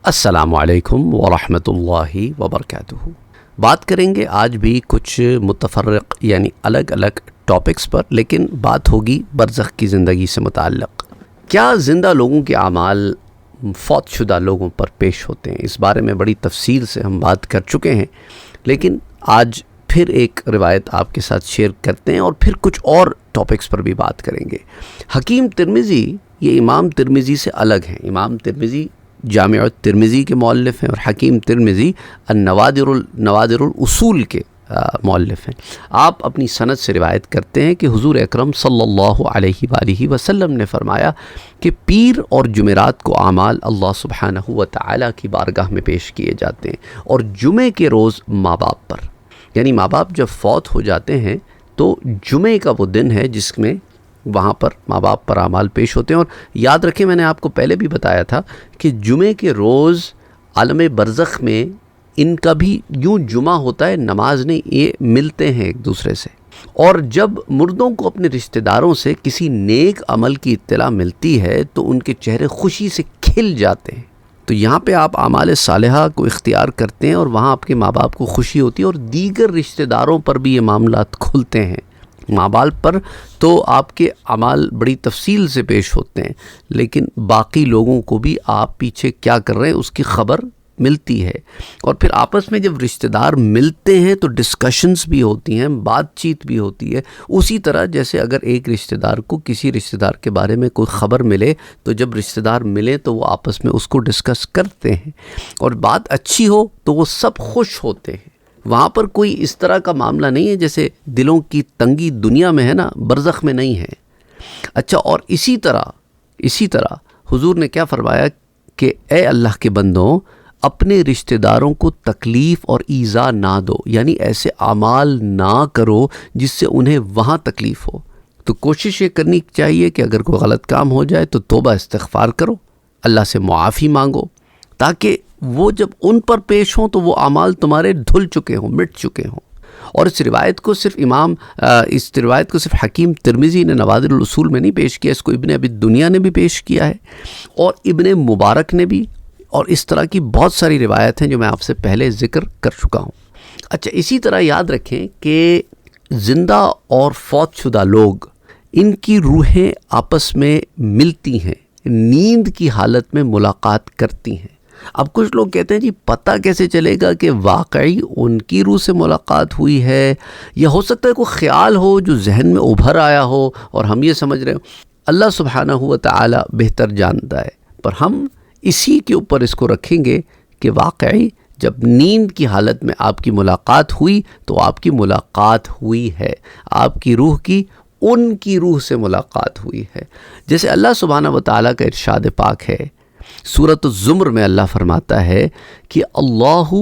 السلام علیکم ورحمۃ اللہ وبرکاتہ۔ بات کریں گے آج بھی کچھ متفرق یعنی الگ الگ ٹاپکس پر، لیکن بات ہوگی برزخ کی زندگی سے متعلق۔ کیا زندہ لوگوں کے اعمال فوت شدہ لوگوں پر پیش ہوتے ہیں؟ اس بارے میں بڑی تفصیل سے ہم بات کر چکے ہیں، لیکن آج پھر ایک روایت آپ کے ساتھ شیئر کرتے ہیں اور پھر کچھ اور ٹاپکس پر بھی بات کریں گے۔ حکیم ترمذی یہ امام ترمذی سے الگ ہیں۔ امام ترمذی جامع الترمذی کے مؤلف ہیں اور حکیم ترمذی نوادر الاصول کے مؤلف ہیں۔ آپ اپنی سند سے روایت کرتے ہیں کہ حضور اکرم صلی اللہ علیہ وآلہ وسلم نے فرمایا کہ پیر اور جمعرات کو اعمال اللہ سبحانہ و تعالیٰ کی بارگاہ میں پیش کیے جاتے ہیں، اور جمعے کے روز ماں باپ پر، یعنی ماں باپ جب فوت ہو جاتے ہیں تو جمعے کا وہ دن ہے جس میں وہاں پر ماں باپ پر اعمال پیش ہوتے ہیں۔ اور یاد رکھیں، میں نے آپ کو پہلے بھی بتایا تھا کہ جمعے کے روز عالم برزخ میں ان کا بھی یوں جمعہ ہوتا ہے، نماز نہیں، یہ ملتے ہیں ایک دوسرے سے، اور جب مردوں کو اپنے رشتہ داروں سے کسی نیک عمل کی اطلاع ملتی ہے تو ان کے چہرے خوشی سے کھل جاتے ہیں۔ تو یہاں پہ آپ اعمال صالحہ کو اختیار کرتے ہیں اور وہاں آپ کے ماں باپ کو خوشی ہوتی ہے، اور دیگر رشتہ داروں پر بھی یہ معاملات کھلتے ہیں۔ ماں باپ پر تو آپ کے اعمال بڑی تفصیل سے پیش ہوتے ہیں، لیکن باقی لوگوں کو بھی آپ پیچھے کیا کر رہے ہیں اس کی خبر ملتی ہے، اور پھر آپس میں جب رشتہ دار ملتے ہیں تو ڈسکشنز بھی ہوتی ہیں، بات چیت بھی ہوتی ہے۔ اسی طرح جیسے اگر ایک رشتہ دار کو کسی رشتہ دار کے بارے میں کوئی خبر ملے تو جب رشتہ دار ملے تو وہ آپس میں اس کو ڈسکس کرتے ہیں، اور بات اچھی ہو تو وہ سب خوش ہوتے ہیں۔ وہاں پر کوئی اس طرح کا معاملہ نہیں ہے جیسے دلوں کی تنگی دنیا میں ہے نا، برزخ میں نہیں ہے۔ اچھا، اور اسی طرح حضور نے کیا فرمایا کہ اے اللہ کے بندوں، اپنے رشتہ داروں کو تکلیف اور ایذا نہ دو، یعنی ایسے اعمال نہ کرو جس سے انہیں وہاں تکلیف ہو۔ تو کوشش یہ کرنی چاہیے کہ اگر کوئی غلط کام ہو جائے تو توبہ استغفار کرو، اللہ سے معافی مانگو، تاکہ وہ جب ان پر پیش ہوں تو وہ اعمال تمہارے دھل چکے ہوں، مٹ چکے ہوں۔ اور اس روایت کو صرف حکیم ترمذی نے نوادر الاصول میں نہیں پیش کیا، اس کو ابن ابی دنیا نے بھی پیش کیا ہے، اور ابن مبارک نے بھی، اور اس طرح کی بہت ساری روایت ہیں جو میں آپ سے پہلے ذکر کر چکا ہوں۔ اچھا، اسی طرح یاد رکھیں کہ زندہ اور فوت شدہ لوگ، ان کی روحیں آپس میں ملتی ہیں، نیند کی حالت میں ملاقات کرتی ہیں۔ اب کچھ لوگ کہتے ہیں جی پتہ کیسے چلے گا کہ واقعی ان کی روح سے ملاقات ہوئی ہے، یا ہو سکتا ہے کوئی خیال ہو جو ذہن میں ابھر آیا ہو اور ہم یہ سمجھ رہے ہوں۔ اللہ سبحانہ و تعالی بہتر جانتا ہے، پر ہم اسی کے اوپر اس کو رکھیں گے کہ واقعی جب نیند کی حالت میں آپ کی ملاقات ہوئی تو آپ کی ملاقات ہوئی ہے، آپ کی روح کی ان کی روح سے ملاقات ہوئی ہے۔ جیسے اللہ سبحانہ و تعالیٰ کا ارشاد پاک ہے، سورۃ الزمر میں اللہ فرماتا ہے کہ اللہ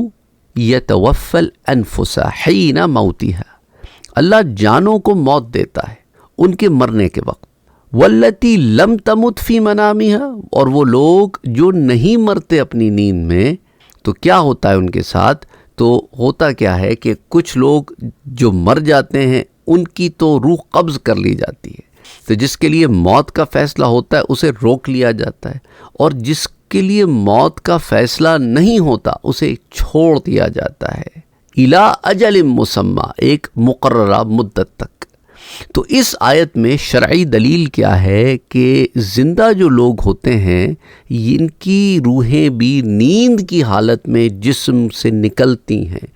یتوفی الانفس حین موتہا، اللہ جانوں کو موت دیتا ہے ان کے مرنے کے وقت، واللتی لم تمت فی منامہا، اور وہ لوگ جو نہیں مرتے اپنی نیند میں، تو کیا ہوتا ہے ان کے ساتھ؟ تو ہوتا کیا ہے کہ کچھ لوگ جو مر جاتے ہیں ان کی تو روح قبض کر لی جاتی ہے، تو جس کے لیے موت کا فیصلہ ہوتا ہے اسے روک لیا جاتا ہے، اور جس کے لیے موت کا فیصلہ نہیں ہوتا اسے چھوڑ دیا جاتا ہے الی اجل مسمی، ایک مقررہ مدت تک۔ تو اس آیت میں شرعی دلیل کیا ہے کہ زندہ جو لوگ ہوتے ہیں ان کی روحیں بھی نیند کی حالت میں جسم سے نکلتی ہیں،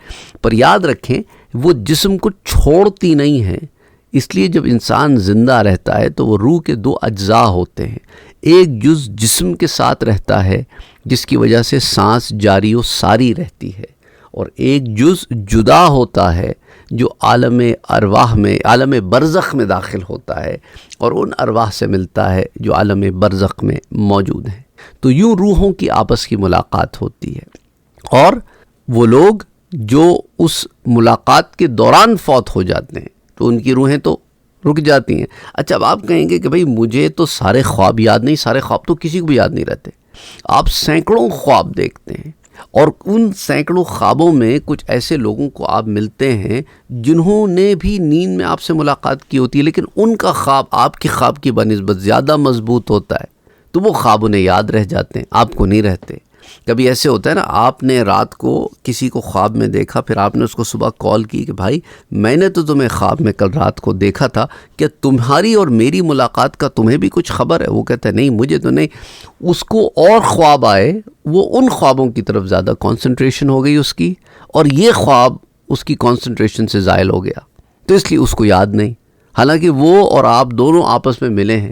پر یاد رکھیں وہ جسم کو چھوڑتی نہیں ہیں۔ اس لیے جب انسان زندہ رہتا ہے تو وہ روح کے دو اجزاء ہوتے ہیں، ایک جز جسم کے ساتھ رہتا ہے جس کی وجہ سے سانس جاری و ساری رہتی ہے، اور ایک جز جدا ہوتا ہے جو عالم ارواح میں، عالم برزخ میں داخل ہوتا ہے، اور ان ارواح سے ملتا ہے جو عالم برزخ میں موجود ہیں۔ تو یوں روحوں کی آپس کی ملاقات ہوتی ہے، اور وہ لوگ جو اس ملاقات کے دوران فوت ہو جاتے ہیں تو ان کی روحیں تو رک جاتی ہیں۔ اچھا، اب آپ کہیں گے کہ بھئی مجھے تو سارے خواب یاد نہیں، سارے خواب تو کسی کو بھی یاد نہیں رہتے۔ آپ سینکڑوں خواب دیکھتے ہیں، اور ان سینکڑوں خوابوں میں کچھ ایسے لوگوں کو آپ ملتے ہیں جنہوں نے بھی نیند میں آپ سے ملاقات کی ہوتی ہے، لیکن ان کا خواب آپ کے خواب کی بنسبت زیادہ مضبوط ہوتا ہے، تو وہ خواب انہیں یاد رہ جاتے ہیں، آپ کو نہیں رہتے۔ کبھی ایسے ہوتا ہے نا، آپ نے رات کو کسی کو خواب میں دیکھا، پھر آپ نے اس کو صبح کال کی کہ بھائی میں نے تو تمہیں خواب میں کل رات کو دیکھا تھا، کیا تمہاری اور میری ملاقات کا تمہیں بھی کچھ خبر ہے؟ وہ کہتا ہے نہیں مجھے تو نہیں۔ اس کو اور خواب آئے، وہ ان خوابوں کی طرف زیادہ کانسنٹریشن ہو گئی اس کی، اور یہ خواب اس کی کانسنٹریشن سے زائل ہو گیا، تو اس لیے اس کو یاد نہیں، حالانکہ وہ اور آپ دونوں آپس میں ملے ہیں۔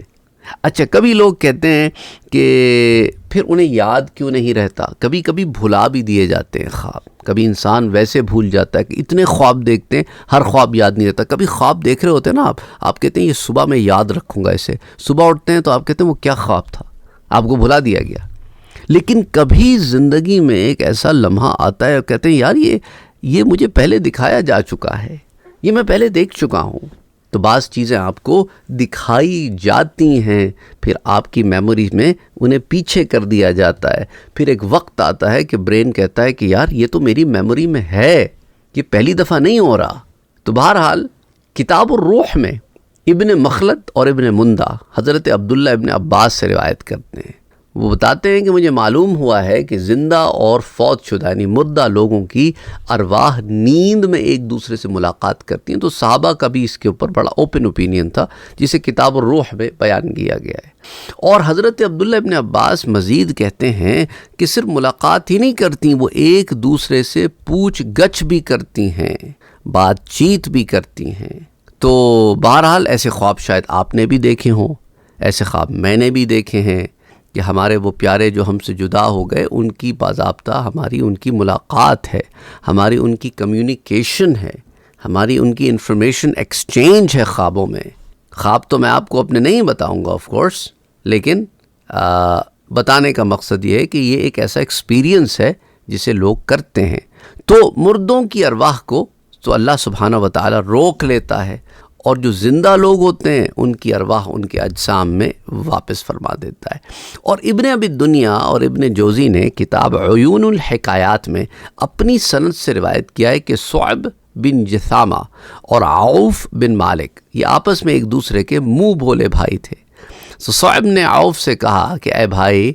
اچھا، کبھی لوگ کہتے ہیں کہ پھر انہیں یاد کیوں نہیں رہتا؟ کبھی کبھی بھلا بھی دیے جاتے ہیں خواب، کبھی انسان ویسے بھول جاتا ہے کہ اتنے خواب دیکھتے ہیں ہر خواب یاد نہیں رہتا۔ کبھی خواب دیکھ رہے ہوتے ہیں نا آپ کہتے ہیں یہ صبح میں یاد رکھوں گا اسے، صبح اٹھتے ہیں تو آپ کہتے ہیں وہ کیا خواب تھا، آپ کو بھلا دیا گیا۔ لیکن کبھی زندگی میں ایک ایسا لمحہ آتا ہے اور کہتے ہیں یار یہ مجھے پہلے دکھایا جا چکا ہے، یہ میں پہلے دیکھ چکا ہوں۔ تو بعض چیزیں آپ کو دکھائی جاتی ہیں، پھر آپ کی میموری میں انہیں پیچھے کر دیا جاتا ہے، پھر ایک وقت آتا ہے کہ برین کہتا ہے کہ یار یہ تو میری میموری میں ہے، یہ پہلی دفعہ نہیں ہو رہا۔ تو بہرحال کتاب الروح میں ابن مخلد اور ابن مندہ حضرت عبداللہ ابن عباس سے روایت کرتے ہیں، وہ بتاتے ہیں کہ مجھے معلوم ہوا ہے کہ زندہ اور فوت شدہ یعنی مردہ لوگوں کی ارواح نیند میں ایک دوسرے سے ملاقات کرتی ہیں۔ تو صحابہ کا بھی اس کے اوپر بڑا اوپن اوپینین تھا، جسے کتاب الروح میں بیان کیا گیا ہے۔ اور حضرت عبداللہ ابن عباس مزید کہتے ہیں کہ صرف ملاقات ہی نہیں کرتی، وہ ایک دوسرے سے پوچھ گچھ بھی کرتی ہیں، بات چیت بھی کرتی ہیں۔ تو بہرحال ایسے خواب شاید آپ نے بھی دیکھے ہوں، ایسے خواب میں نے بھی دیکھے ہیں کہ ہمارے وہ پیارے جو ہم سے جدا ہو گئے، ان کی باضابطہ ہماری ان کی ملاقات ہے، ہماری ان کی کمیونیکیشن ہے، ہماری ان کی انفارمیشن ایکسچینج ہے خوابوں میں۔ خواب تو میں آپ کو اپنے نہیں بتاؤں گا آف کورس، لیکن بتانے کا مقصد یہ ہے کہ یہ ایک ایسا ایکسپیرینس ہے جسے لوگ کرتے ہیں۔ تو مردوں کی ارواح کو تو اللہ سبحانہ و تعالی روک لیتا ہے، اور جو زندہ لوگ ہوتے ہیں ان کی ارواح ان کے اجسام میں واپس فرما دیتا ہے۔ اور ابن ابی دنیا اور ابن جوزی نے کتاب عیون الحکایات میں اپنی سند سے روایت کیا ہے کہ صعب بن جثامہ اور عوف بن مالک یہ آپس میں ایک دوسرے کے منہ بولے بھائی تھے۔ صعب نے عوف سے کہا کہ اے بھائی،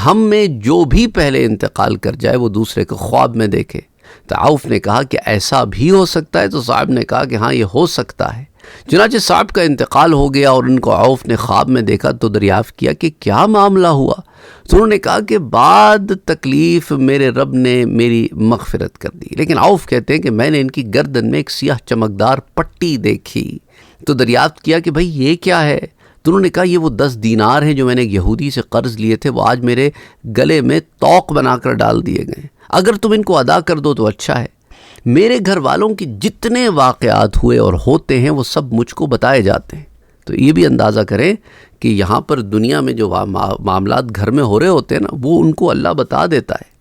ہم میں جو بھی پہلے انتقال کر جائے وہ دوسرے کو خواب میں دیکھے۔ تو عوف نے کہا کہ ایسا بھی ہو سکتا ہے؟ تو صعب نے کہا کہ ہاں یہ ہو سکتا ہے۔ چنانچہ صعب کا انتقال ہو گیا اور ان کو عوف نے خواب میں دیکھا تو دریافت کیا کہ کیا معاملہ ہوا؟ تو انہوں نے کہا کہ بعد تکلیف میرے رب نے میری مغفرت کر دی۔ لیکن عوف کہتے ہیں کہ میں نے ان کی گردن میں ایک سیاہ چمکدار پٹی دیکھی، تو دریافت کیا کہ بھائی یہ کیا ہے؟ تو انہوں نے کہا یہ وہ 10 دینار ہیں جو میں نے ایک یہودی سے قرض لیے تھے، وہ آج میرے گلے میں توق بنا کر ڈال دیے گئے، اگر تم ان کو ادا کر دو تو اچھا ہے۔ میرے گھر والوں کی جتنے واقعات ہوئے اور ہوتے ہیں وہ سب مجھ کو بتائے جاتے ہیں۔ تو یہ بھی اندازہ کریں کہ یہاں پر دنیا میں جو معاملات گھر میں ہو رہے ہوتے ہیں نا، وہ ان کو اللہ بتا دیتا ہے۔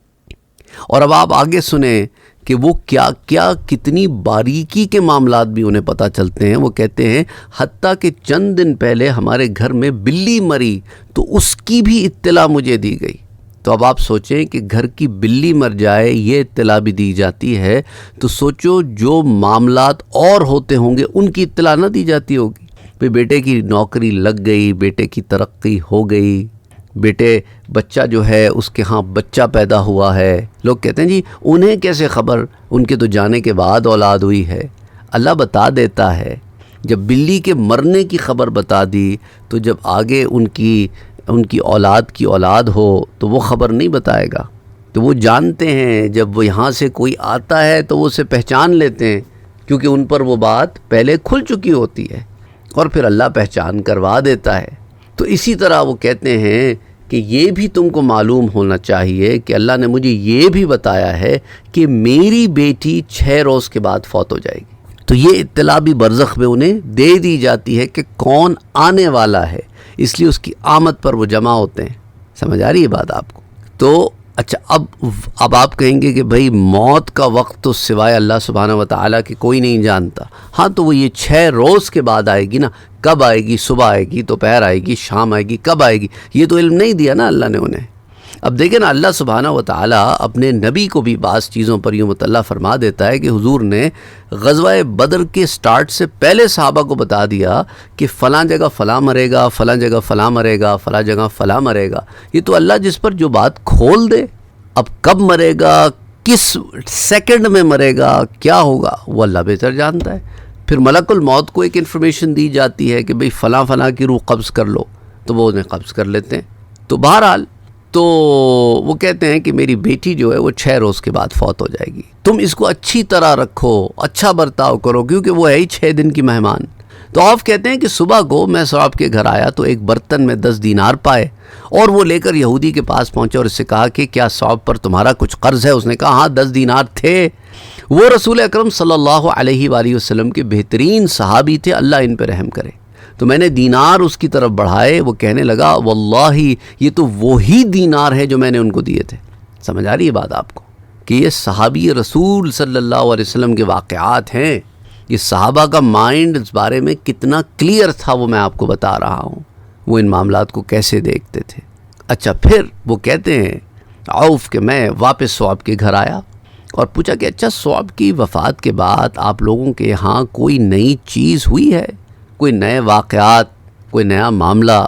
اور اب آپ آگے سنیں کہ وہ کیا کتنی باریکی کے معاملات بھی انہیں پتہ چلتے ہیں۔ وہ کہتے ہیں حتیٰ کہ چند دن پہلے ہمارے گھر میں بلی مری تو اس کی بھی اطلاع مجھے دی گئی۔ تو اب آپ سوچیں کہ گھر کی بلی مر جائے یہ اطلاع بھی دی جاتی ہے، تو سوچو جو معاملات اور ہوتے ہوں گے ان کی اطلاع نہ دی جاتی ہوگی۔ پھر بیٹے کی نوکری لگ گئی، بیٹے کی ترقی ہو گئی، بیٹے بچہ جو ہے اس کے ہاں بچہ پیدا ہوا ہے، لوگ کہتے ہیں جی انہیں کیسے خبر، ان کے تو جانے کے بعد اولاد ہوئی ہے۔ اللہ بتا دیتا ہے۔ جب بلی کے مرنے کی خبر بتا دی تو جب آگے ان کی اولاد کی اولاد ہو تو وہ خبر نہیں بتائے گا۔ تو وہ جانتے ہیں جب وہ یہاں سے کوئی آتا ہے تو وہ اسے پہچان لیتے ہیں، کیونکہ ان پر وہ بات پہلے کھل چکی ہوتی ہے، اور پھر اللہ پہچان کروا دیتا ہے۔ تو اسی طرح وہ کہتے ہیں کہ یہ بھی تم کو معلوم ہونا چاہیے کہ اللہ نے مجھے یہ بھی بتایا ہے کہ میری بیٹی 6 روز کے بعد فوت ہو جائے گی۔ تو یہ اطلاع بھی برزخ میں انہیں دے دی جاتی ہے کہ کون آنے والا ہے، اس لیے اس کی آمد پر وہ جمع ہوتے ہیں۔ سمجھ آ رہی ہے بات آپ کو؟ تو اچھا، اب آپ کہیں گے کہ بھائی موت کا وقت تو سوائے اللہ سبحانہ و تعالیٰ کہ کوئی نہیں جانتا۔ ہاں تو وہ یہ 6 روز کے بعد آئے گی نا، کب آئے گی؟ صبح آئے گی، دوپہر آئے گی، شام آئے گی، کب آئے گی؟ یہ تو علم نہیں دیا نا اللہ نے انہیں۔ اب دیکھیں نا، اللہ سبحانہ و تعالیٰ اپنے نبی کو بھی بعض چیزوں پر یوں مطلع فرما دیتا ہے کہ حضور نے غزوہ بدر کے سٹارٹ سے پہلے صحابہ کو بتا دیا کہ فلاں جگہ فلاں مرے گا، فلاں جگہ فلاں مرے گا، فلاں جگہ فلاں مرے گا۔ یہ تو اللہ جس پر جو بات کھول دے اب کب مرے گا، کس سیکنڈ میں مرے گا، کیا ہوگا، وہ اللہ بہتر جانتا ہے۔ پھر ملک الموت کو ایک انفارمیشن دی جاتی ہے کہ بھئی فلاں فلاں کی روح قبض کر لو، تو وہ انہیں قبض کر لیتے ہیں۔ تو بہرحال تو وہ کہتے ہیں کہ میری بیٹی جو ہے وہ 6 روز کے بعد فوت ہو جائے گی، تم اس کو اچھی طرح رکھو، اچھا برتاؤ کرو، کیونکہ وہ ہے ہی 6 دن کی مہمان۔ تو عوف کہتے ہیں کہ صبح کو میں صحاب کے گھر آیا تو ایک برتن میں 10 دینار پائے، اور وہ لے کر یہودی کے پاس پہنچے اور اس سے کہا کہ کیا صحاب پر تمہارا کچھ قرض ہے؟ اس نے کہا ہاں 10 دینار تھے۔ وہ رسول اکرم صلی اللہ علیہ وآلہ وسلم کے بہترین صحابی تھے، اللہ ان پہ رحم کرے۔ تو میں نے دینار اس کی طرف بڑھائے، وہ کہنے لگا واللہ یہ تو وہی دینار ہے جو میں نے ان کو دیے تھے۔ سمجھ آ رہی ہے بات آپ کو کہ یہ صحابی رسول صلی اللہ علیہ وسلم کے واقعات ہیں۔ یہ صحابہ کا مائنڈ اس بارے میں کتنا کلیئر تھا وہ میں آپ کو بتا رہا ہوں، وہ ان معاملات کو کیسے دیکھتے تھے۔ اچھا پھر وہ کہتے ہیں عوف کہ میں واپس صحاب کے گھر آیا اور پوچھا کہ اچھا صحاب کی وفات کے بعد آپ لوگوں کے ہاں کوئی نئی چیز ہوئی ہے، کوئی نئے واقعات، کوئی نیا معاملہ؟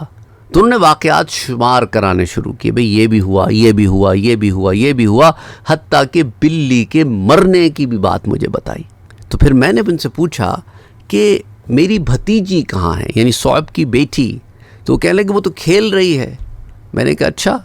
تو انہوں نے واقعات شمار کرانے شروع کیے، بھئی یہ بھی ہوا، یہ بھی ہوا، یہ بھی ہوا، یہ بھی ہوا، حتیٰ کہ بلی کے مرنے کی بھی بات مجھے بتائی۔ تو پھر میں نے ان سے پوچھا کہ میری بھتیجی کہاں ہے، یعنی صحاب کی بیٹی؟ تو وہ کہنے لگے وہ تو کھیل رہی ہے۔ میں نے کہا اچھا۔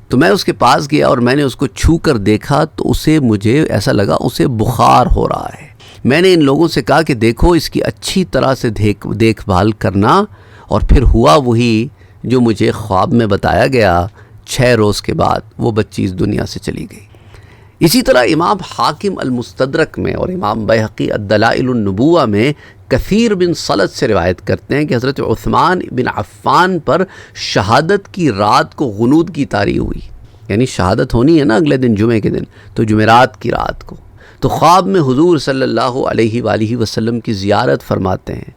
تو میں اس کے پاس گیا اور میں نے اس کو چھو کر دیکھا تو مجھے ایسا لگا اسے بخار ہو رہا ہے۔ میں نے ان لوگوں سے کہا کہ دیکھو اس کی اچھی طرح سے دیکھ بھال کرنا، اور پھر ہوا وہی جو مجھے خواب میں بتایا گیا، 6 روز کے بعد وہ بچی اس دنیا سے چلی گئی۔ اسی طرح امام حاکم المستدرک میں اور امام بیہقی الدلائل النبوہ میں کثیر بن صلت سے روایت کرتے ہیں کہ حضرت عثمان بن عفان پر شہادت کی رات کو غنود کی طاری ہوئی، یعنی شہادت ہونی ہے نا اگلے دن جمعے کے دن، تو جمعرات کی رات کو تو خواب میں حضور صلی اللہ علیہ وآلہ وسلم کی زیارت فرماتے ہیں،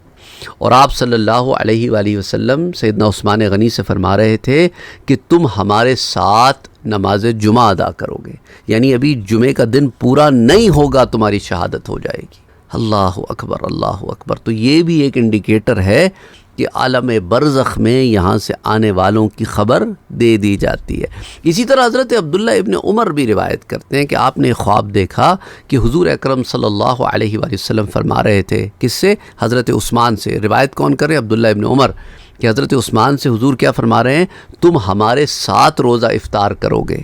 اور آپ صلی اللہ علیہ وآلہ وسلم سیدنا عثمان غنی سے فرما رہے تھے کہ تم ہمارے ساتھ نماز جمعہ ادا کرو گے، یعنی ابھی جمعے کا دن پورا نہیں ہوگا تمہاری شہادت ہو جائے گی۔ اللہ اکبر، اللہ اکبر۔ تو یہ بھی ایک انڈیکیٹر ہے کہ عالم برزخ میں یہاں سے آنے والوں کی خبر دے دی جاتی ہے۔ اسی طرح حضرت عبداللہ ابن عمر بھی روایت کرتے ہیں کہ آپ نے خواب دیکھا کہ حضور اکرم صلی اللہ علیہ وآلہ وسلم فرما رہے تھے، کس سے؟ حضرت عثمان سے۔ روایت کون کرے؟ عبداللہ ابن عمر، کہ حضرت عثمان سے حضور کیا فرما رہے ہیں؟ تم ہمارے ساتھ روزہ افطار کرو گے،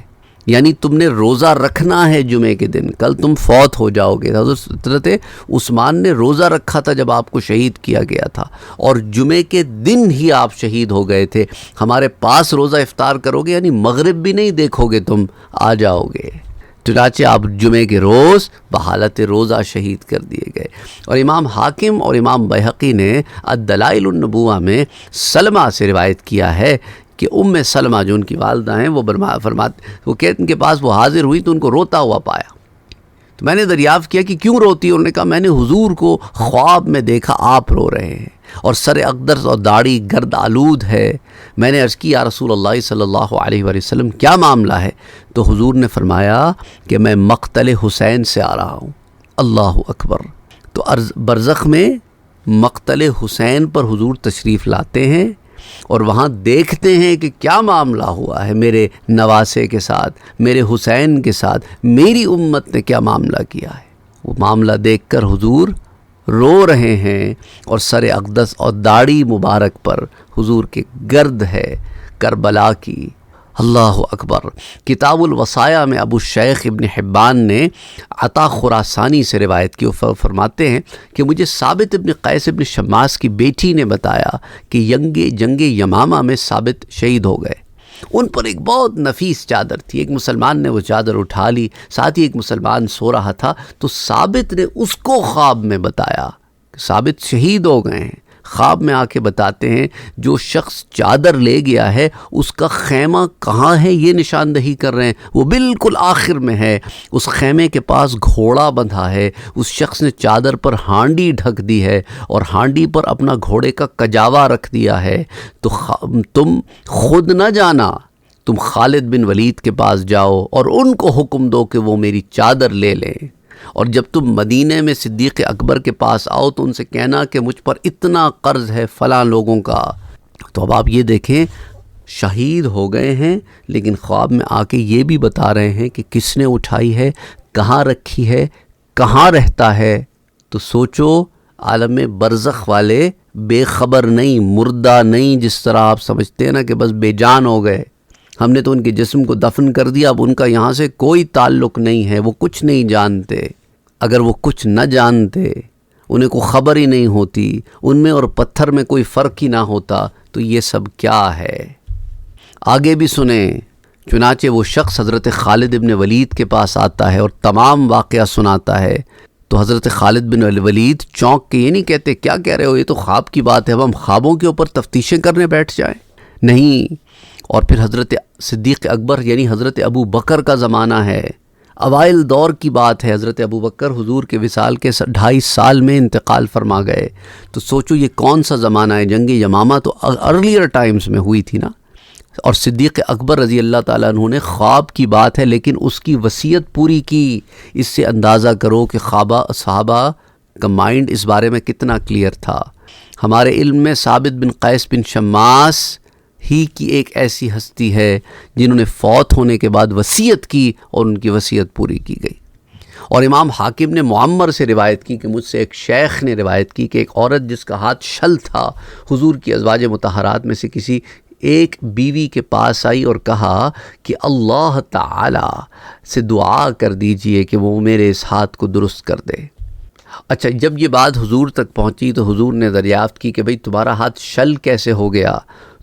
یعنی تم نے روزہ رکھنا ہے جمعے کے دن، کل تم فوت ہو جاؤ گے۔ حضرت عثمان نے روزہ رکھا تھا جب آپ کو شہید کیا گیا تھا، اور جمعے کے دن ہی آپ شہید ہو گئے تھے۔ ہمارے پاس روزہ افطار کرو گے، یعنی مغرب بھی نہیں دیکھو گے، تم آ جاؤ گے۔ چنانچہ آپ جمعے کے روز بحالت روزہ شہید کر دیے گئے۔ اور امام حاکم اور امام بیہقی نے الدلائل النبوہ میں سلمہ سے روایت کیا ہے کہ ام سلمہ جو ان کی والدہ ہیں وہ وہ کہتے ان کے پاس وہ حاضر ہوئی تو ان کو روتا ہوا پایا۔ تو میں نے دریافت کیا کہ کیوں روتی ہے؟ انہوں نے کہا میں نے حضور کو خواب میں دیکھا آپ رو رہے ہیں اور سر اقدس اور داڑھی گرد آلود ہے۔ میں نے عرض کی یا رسول اللہ صلی اللہ علیہ وآلہ وسلم کیا معاملہ ہے؟ تو حضور نے فرمایا کہ میں مقتل حسین سے آ رہا ہوں۔ اللہ اکبر۔ تو برزخ میں مقتل حسین پر حضور تشریف لاتے ہیں اور وہاں دیکھتے ہیں کہ کیا معاملہ ہوا ہے میرے نواسے کے ساتھ، میرے حسین کے ساتھ، میری امت نے کیا معاملہ کیا ہے۔ وہ معاملہ دیکھ کر حضور رو رہے ہیں اور سر اقدس اور داڑھی مبارک پر حضور کے گرد ہے کربلا کی۔ اللہ اکبر۔ کتاب الوصایا میں ابو شیخ ابن حبان نے عطا خراسانی سے روایت کی، فرماتے ہیں کہ مجھے ثابت ابن قیس ابن شماس کی بیٹی نے بتایا کہ جنگ یمامہ میں ثابت شہید ہو گئے۔ ان پر ایک بہت نفیس چادر تھی، ایک مسلمان نے وہ چادر اٹھا لی، ساتھ ہی ایک مسلمان سو رہا تھا، تو ثابت نے اس کو خواب میں بتایا کہ ثابت شہید ہو گئے ہیں۔ خواب میں آ کے بتاتے ہیں جو شخص چادر لے گیا ہے اس کا خیمہ کہاں ہے یہ نشاندہی کر رہے ہیں، وہ بالکل آخر میں ہے، اس خیمے کے پاس گھوڑا بندھا ہے، اس شخص نے چادر پر ہانڈی ڈھک دی ہے اور ہانڈی پر اپنا گھوڑے کا کجاوا رکھ دیا ہے۔ تو تم خود نہ جانا، تم خالد بن ولید کے پاس جاؤ اور ان کو حکم دو کہ وہ میری چادر لے لیں، اور جب تم مدینے میں صدیق اکبر کے پاس آؤ تو ان سے کہنا کہ مجھ پر اتنا قرض ہے فلاں لوگوں کا۔ تو اب آپ یہ دیکھیں شہید ہو گئے ہیں، لیکن خواب میں آ کے یہ بھی بتا رہے ہیں کہ کس نے اٹھائی ہے، کہاں رکھی ہے، کہاں رہتا ہے۔ تو سوچو، عالم برزخ والے بے خبر نہیں، مردہ نہیں، جس طرح آپ سمجھتے ہیں نا کہ بس بے جان ہو گئے، ہم نے تو ان کے جسم کو دفن کر دیا، اب ان کا یہاں سے کوئی تعلق نہیں ہے، وہ کچھ نہیں جانتے۔ اگر وہ کچھ نہ جانتے، انہیں کوئی خبر ہی نہیں ہوتی، ان میں اور پتھر میں کوئی فرق ہی نہ ہوتا، تو یہ سب کیا ہے؟ آگے بھی سنیں۔ چنانچہ وہ شخص حضرت خالد بن ولید کے پاس آتا ہے اور تمام واقعہ سناتا ہے، تو حضرت خالد بن ولید چونک کے یہ نہیں کہتے کیا کہہ رہے ہو، یہ تو خواب کی بات ہے، اب ہم خوابوں کے اوپر تفتیشیں کرنے بیٹھ جائیں، نہیں۔ اور پھر حضرت صدیق اکبر یعنی حضرت ابو بکر کا زمانہ ہے، اوائل دور کی بات ہے، حضرت ابو بکر حضور کے وصال کے 2.5 سال میں انتقال فرما گئے۔ تو سوچو یہ کون سا زمانہ ہے، جنگ یمامہ تو ارلیئر ٹائمز میں ہوئی تھی نا، اور صدیق اکبر رضی اللہ تعالیٰ عنہ نے خواب کی بات ہے لیکن اس کی وصیت پوری کی۔ اس سے اندازہ کرو کہ صحابہ کا مائنڈ اس بارے میں کتنا کلیئر تھا۔ ہمارے علم میں ثابت بن قیس بن شماس ہی کی ایک ایسی ہستی ہے جنہوں نے فوت ہونے کے بعد وصیت کی اور ان کی وصیت پوری کی گئی۔ اور امام حاکم نے معمر سے روایت کی کہ مجھ سے ایک شیخ نے روایت کی کہ ایک عورت جس کا ہاتھ شل تھا، حضور کی ازواج مطہرات میں سے کسی ایک بیوی کے پاس آئی اور کہا کہ اللہ تعالی سے دعا کر دیجئے کہ وہ میرے اس ہاتھ کو درست کر دے۔ اچھا، جب یہ بات حضور تک پہنچی تو حضور نے دریافت کی کہ بھئی تمہارا ہاتھ شل کیسے ہو گیا؟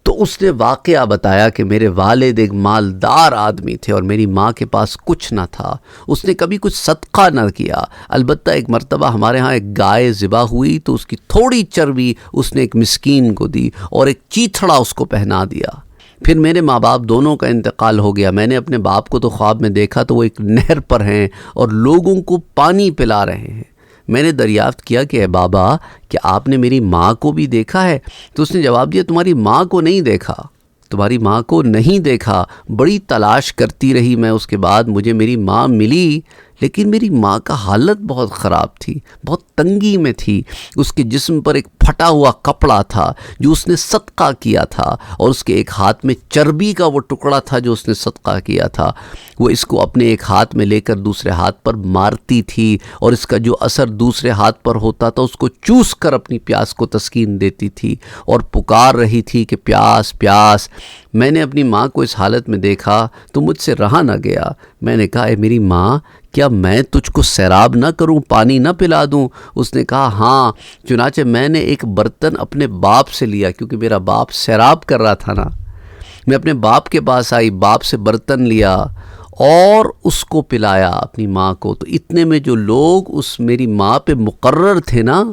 تو اس نے واقعہ بتایا کہ میرے والد ایک مالدار آدمی تھے اور میری ماں کے پاس کچھ نہ تھا، اس نے کبھی کچھ صدقہ نہ کیا، البتہ ایک مرتبہ ہمارے ہاں ایک گائے ذبح ہوئی تو اس کی تھوڑی چربی اس نے ایک مسکین کو دی اور ایک چیتھڑا اس کو پہنا دیا۔ پھر میرے ماں باپ دونوں کا انتقال ہو گیا۔ میں نے اپنے باپ کو تو خواب میں دیکھا تو وہ ایک نہر پر ہیں اور لوگوں کو پانی پلا رہے ہیں۔ میں نے دریافت کیا کہ اے بابا، کہ آپ نے میری ماں کو بھی دیکھا ہے؟ تو اس نے جواب دیا تمہاری ماں کو نہیں دیکھا، تمہاری ماں کو نہیں دیکھا۔ بڑی تلاش کرتی رہی میں، اس کے بعد مجھے میری ماں ملی، لیکن میری ماں کا حالت بہت خراب تھی، بہت تنگی میں تھی۔ اس کے جسم پر ایک پھٹا ہوا کپڑا تھا جو اس نے صدقہ کیا تھا، اور اس کے ایک ہاتھ میں چربی کا وہ ٹکڑا تھا جو اس نے صدقہ کیا تھا۔ وہ اس کو اپنے ایک ہاتھ میں لے کر دوسرے ہاتھ پر مارتی تھی، اور اس کا جو اثر دوسرے ہاتھ پر ہوتا تھا اس کو چوس کر اپنی پیاس کو تسکین دیتی تھی اور پکار رہی تھی کہ پیاس پیاس۔ میں نے اپنی ماں کو اس حالت میں دیکھا تو مجھ سے رہا نہ گیا۔ میں نے کہا اے میری ماں، کیا میں تجھ کو سیراب نہ کروں، پانی نہ پلا دوں؟ اس نے کہا ہاں۔ چنانچہ میں نے ایک برتن اپنے باپ سے لیا، کیونکہ میرا باپ سیراب کر رہا تھا نا۔ میں اپنے باپ کے پاس آئی، باپ سے برتن لیا اور اس کو پلایا اپنی ماں کو۔ تو اتنے میں جو لوگ اس میری ماں پہ مقرر تھے نا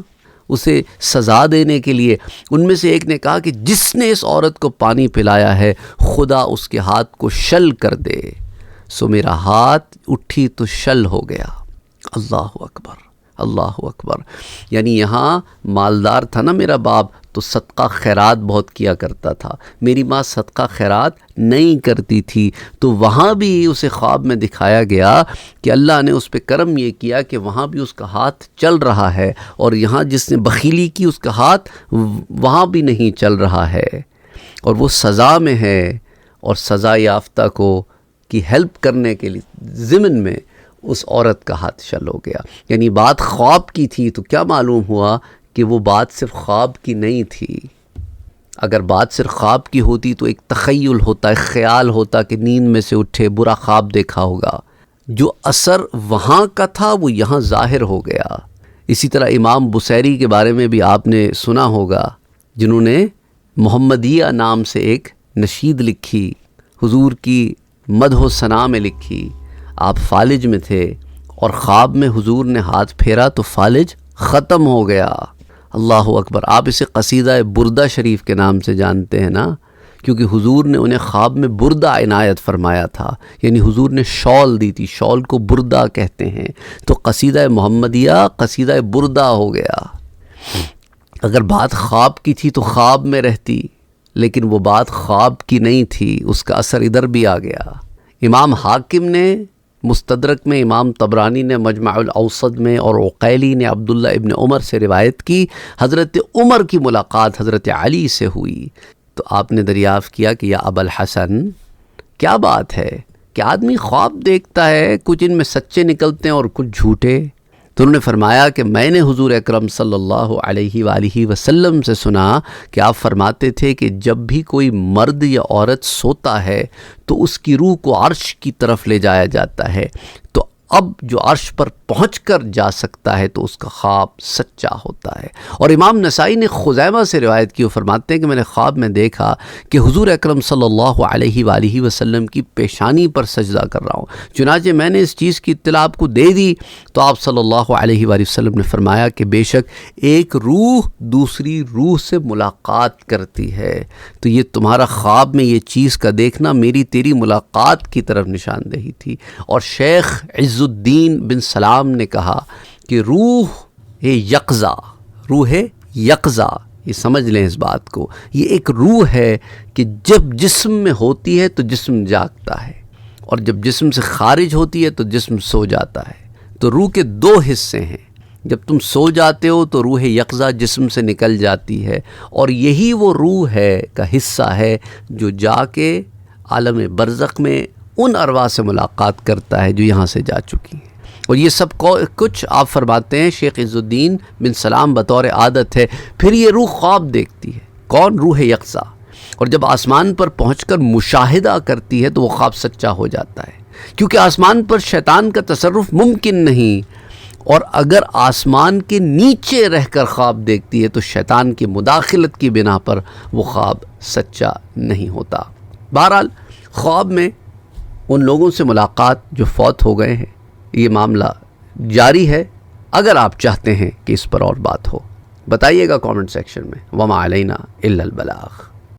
اسے سزا دینے کے لیے، ان میں سے ایک نے کہا کہ جس نے اس عورت کو پانی پلایا ہے خدا اس کے ہاتھ کو شل کر دے۔ سو میرا ہاتھ اٹھی تو شل ہو گیا۔ اللہ اکبر، اللہ اکبر۔ یعنی یہاں مالدار تھا نا میرا باپ، تو صدقہ خیرات بہت کیا کرتا تھا، میری ماں صدقہ خیرات نہیں کرتی تھی، تو وہاں بھی اسے خواب میں دکھایا گیا کہ اللہ نے اس پہ کرم یہ کیا کہ وہاں بھی اس کا ہاتھ چل رہا ہے، اور یہاں جس نے بخیلی کی اس کا ہاتھ وہاں بھی نہیں چل رہا ہے، اور وہ سزا میں ہے، اور سزا یافتہ کو کی ہیلپ کرنے کے لیے ضمن میں اس عورت کا ہاتھ شل ہو گیا۔ یعنی بات خواب کی تھی، تو کیا معلوم ہوا کہ وہ بات صرف خواب کی نہیں تھی۔ اگر بات صرف خواب کی ہوتی تو ایک تخیل ہوتا، ایک خیال ہوتا کہ نیند میں سے اٹھے برا خواب دیکھا ہوگا۔ جو اثر وہاں کا تھا وہ یہاں ظاہر ہو گیا۔ اسی طرح امام بصیری کے بارے میں بھی آپ نے سنا ہوگا، جنہوں نے محمدیہ نام سے ایک نشید لکھی، حضور کی مدح و ثنا میں لکھی۔ آپ فالج میں تھے اور خواب میں حضور نے ہاتھ پھیرا تو فالج ختم ہو گیا۔ اللہ اکبر۔ آپ اسے قصیدہ بردہ شریف کے نام سے جانتے ہیں نا، کیونکہ حضور نے انہیں خواب میں بردہ عنایت فرمایا تھا، یعنی حضور نے شال دی تھی، شال کو بردہ کہتے ہیں، تو قصیدہ محمدیہ قصیدہ بردہ ہو گیا۔ اگر بات خواب کی تھی تو خواب میں رہتی، لیکن وہ بات خواب کی نہیں تھی، اس کا اثر ادھر بھی آ گیا۔ امام حاکم نے مستدرک میں، امام طبرانی نے مجمع الاوسط میں، اور عقیلی نے عبداللہ ابن عمر سے روایت کی، حضرت عمر کی ملاقات حضرت علی سے ہوئی، تو آپ نے دریافت کیا کہ یا ابا الحسن کیا بات ہے کہ آدمی خواب دیکھتا ہے، کچھ ان میں سچے نکلتے ہیں اور کچھ جھوٹے؟ تو انہوں نے فرمایا کہ میں نے حضور اکرم صلی اللہ علیہ وآلہ وسلم سے سنا کہ آپ فرماتے تھے کہ جب بھی کوئی مرد یا عورت سوتا ہے تو اس کی روح کو عرش کی طرف لے جایا جاتا ہے، تو اب جو عرش پر پہنچ کر جا سکتا ہے تو اس کا خواب سچا ہوتا ہے۔ اور امام نسائی نے خزیمہ سے روایت کی، وہ فرماتے ہیں کہ میں نے خواب میں دیکھا کہ حضور اکرم صلی اللہ علیہ وآلہ وسلم کی پیشانی پر سجدہ کر رہا ہوں، چنانچہ میں نے اس چیز کی اطلاع آپ کو دے دی تو آپ صلی اللہ علیہ وآلہ وسلم نے فرمایا کہ بے شک ایک روح دوسری روح سے ملاقات کرتی ہے، تو یہ تمہارا خواب میں یہ چیز کا دیکھنا میری تیری ملاقات کی طرف نشاندہی تھی۔ اور شیخ عز الدین بن سلام نے کہا کہ روح یقظہ، روح یقظہ، یہ سمجھ لیں اس بات کو، یہ ایک روح ہے کہ جب جسم میں ہوتی ہے تو جسم جاگتا ہے، اور جب جسم سے خارج ہوتی ہے تو جسم سو جاتا ہے۔ تو روح کے دو حصے ہیں، جب تم سو جاتے ہو تو روح یقظہ جسم سے نکل جاتی ہے، اور یہی وہ روح ہے کا حصہ ہے جو جا کے عالم برزخ میں ان ارواح سے ملاقات کرتا ہے جو یہاں سے جا چکی ہیں۔ اور یہ سب کچھ آپ فرماتے ہیں شیخ عز الدین بن سلام بطور عادت ہے۔ پھر یہ روح خواب دیکھتی ہے، کون؟ روح یقظہ، اور جب آسمان پر پہنچ کر مشاہدہ کرتی ہے تو وہ خواب سچا ہو جاتا ہے، کیونکہ آسمان پر شیطان کا تصرف ممکن نہیں، اور اگر آسمان کے نیچے رہ کر خواب دیکھتی ہے تو شیطان کی مداخلت کی بنا پر وہ خواب سچا نہیں ہوتا۔ بہرحال خواب میں ان لوگوں سے ملاقات جو فوت ہو گئے ہیں، یہ معاملہ جاری ہے۔ اگر آپ چاہتے ہیں کہ اس پر اور بات ہو، بتائیے گا کامنٹ سیکشن میں۔ وما علینا الا البلاغ۔